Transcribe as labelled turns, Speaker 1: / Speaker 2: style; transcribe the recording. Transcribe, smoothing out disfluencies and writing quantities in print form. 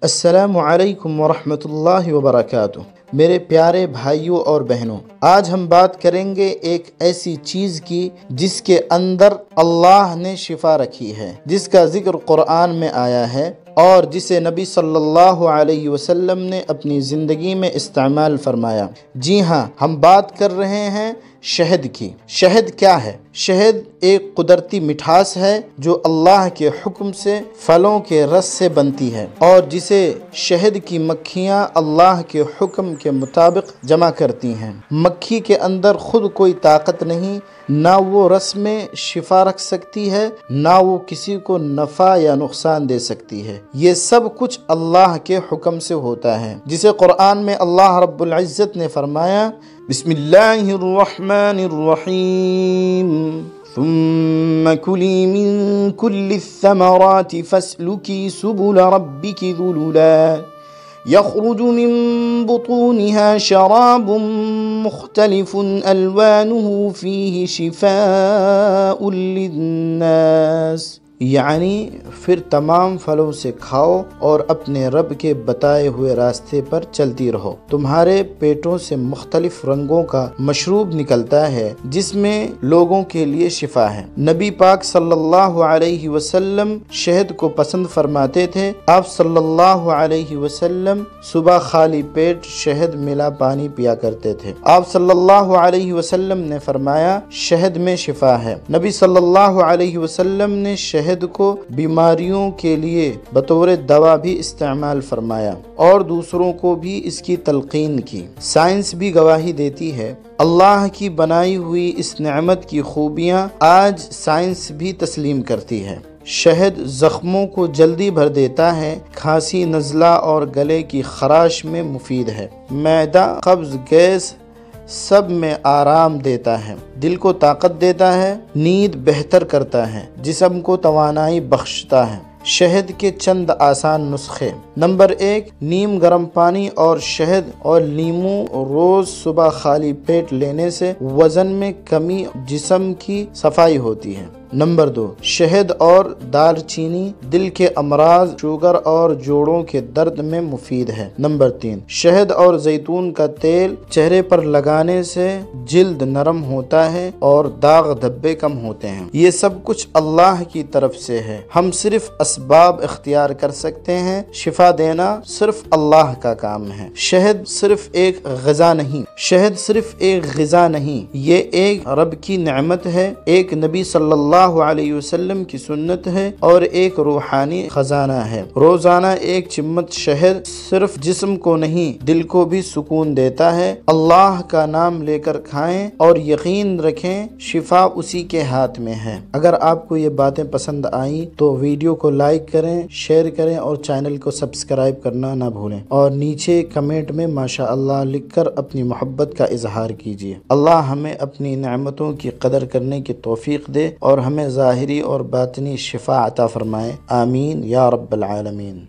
Speaker 1: السلام علیکم ورحمۃ اللہ وبرکاتہ۔ میرے پیارے بھائیوں اور بہنوں، آج ہم بات کریں گے ایک ایسی چیز کی جس کے اندر اللہ نے شفا رکھی ہے، جس کا ذکر قرآن میں آیا ہے اور جسے نبی صلی اللہ علیہ وسلم نے اپنی زندگی میں استعمال فرمایا۔ جی ہاں، ہم بات کر رہے ہیں شہد کی۔ شہد کیا ہے؟ شہد ایک قدرتی مٹھاس ہے جو اللہ کے حکم سے پھلوں کے رس سے بنتی ہے، اور جسے شہد کی مکھیاں اللہ کے حکم کے مطابق جمع کرتی ہیں۔ مکھی کے اندر خود کوئی طاقت نہیں، نہ وہ رس میں شفا رکھ سکتی ہے، نہ وہ کسی کو نفع یا نقصان دے سکتی ہے۔ یہ سب کچھ اللہ کے حکم سے ہوتا ہے، جسے قرآن میں اللہ رب العزت نے فرمایا، بسم اللہ الرحمن الرحیم، ثم كلي من كل الثمرات فاسلكي سبل ربك ذللا يخرج من بطونها شراب مختلف ألوانه فيه شفاء للناس، یعنی پھر تمام پھلوں سے کھاؤ اور اپنے رب کے بتائے ہوئے راستے پر چلتی رہو۔ تمہارے پیٹوں سے مختلف رنگوں کا مشروب نکلتا ہے جس میں لوگوں کے لیے شفا ہے۔ نبی پاک صلی اللہ علیہ وسلم شہد کو پسند فرماتے تھے۔ آپ صلی اللہ علیہ وسلم صبح خالی پیٹ شہد ملا پانی پیا کرتے تھے۔ آپ صلی اللہ علیہ وسلم نے فرمایا، شہد میں شفا ہے۔ نبی صلی اللہ علیہ وسلم نے شہد کو بیماریوں کے لیے بطور دوا بھی استعمال فرمایا اور دوسروں کو بھی اس کی تلقین کی۔ سائنس بھی گواہی دیتی ہے، اللہ کی بنائی ہوئی اس نعمت کی خوبیاں آج سائنس بھی تسلیم کرتی ہے۔ شہد زخموں کو جلدی بھر دیتا ہے، کھانسی، نزلہ اور گلے کی خراش میں مفید ہے، معدہ، قبض، گیس سب میں آرام دیتا ہے، دل کو طاقت دیتا ہے، نیند بہتر کرتا ہے، جسم کو توانائی بخشتا ہے۔ شہد کے چند آسان نسخے۔ نمبر 1، نیم گرم پانی اور شہد اور لیموں روز صبح خالی پیٹ لینے سے وزن میں کمی، جسم کی صفائی ہوتی ہے۔ نمبر 2، شہد اور دار چینی دل کے امراض، شوگر اور جوڑوں کے درد میں مفید ہے۔ نمبر 3، شہد اور زیتون کا تیل چہرے پر لگانے سے جلد نرم ہوتا ہے اور داغ دھبے کم ہوتے ہیں۔ یہ سب کچھ اللہ کی طرف سے ہے، ہم صرف اسباب اختیار کر سکتے ہیں، شفا دینا صرف اللہ کا کام ہے۔ شہد صرف ایک غذا نہیں، شہد صرف ایک غذا نہیں، یہ ایک رب کی نعمت ہے، ایک نبی صلی اللہ علیہ وسلم کی سنت ہے اور ایک روحانی خزانہ ہے۔ روزانہ ایک چمچ شہد صرف جسم کو نہیں، دل کو بھی سکون دیتا ہے۔ اللہ کا نام لے کر کھائیں اور یقین رکھیں شفا اسی کے ہاتھ میں ہے۔ اگر آپ کو یہ باتیں پسند آئیں تو ویڈیو کو لائک کریں، شیئر کریں اور چینل کو سبسکرائب کرنا نہ بھولیں، اور نیچے کمنٹ میں ماشاء اللہ لکھ کر اپنی محبت کا اظہار کیجیے۔ اللہ ہمیں اپنی نعمتوں کی قدر کرنے کی توفیق دے اور ہمیں ظاہری اور باطنی شفا عطا فرمائے، آمین یا رب العالمین۔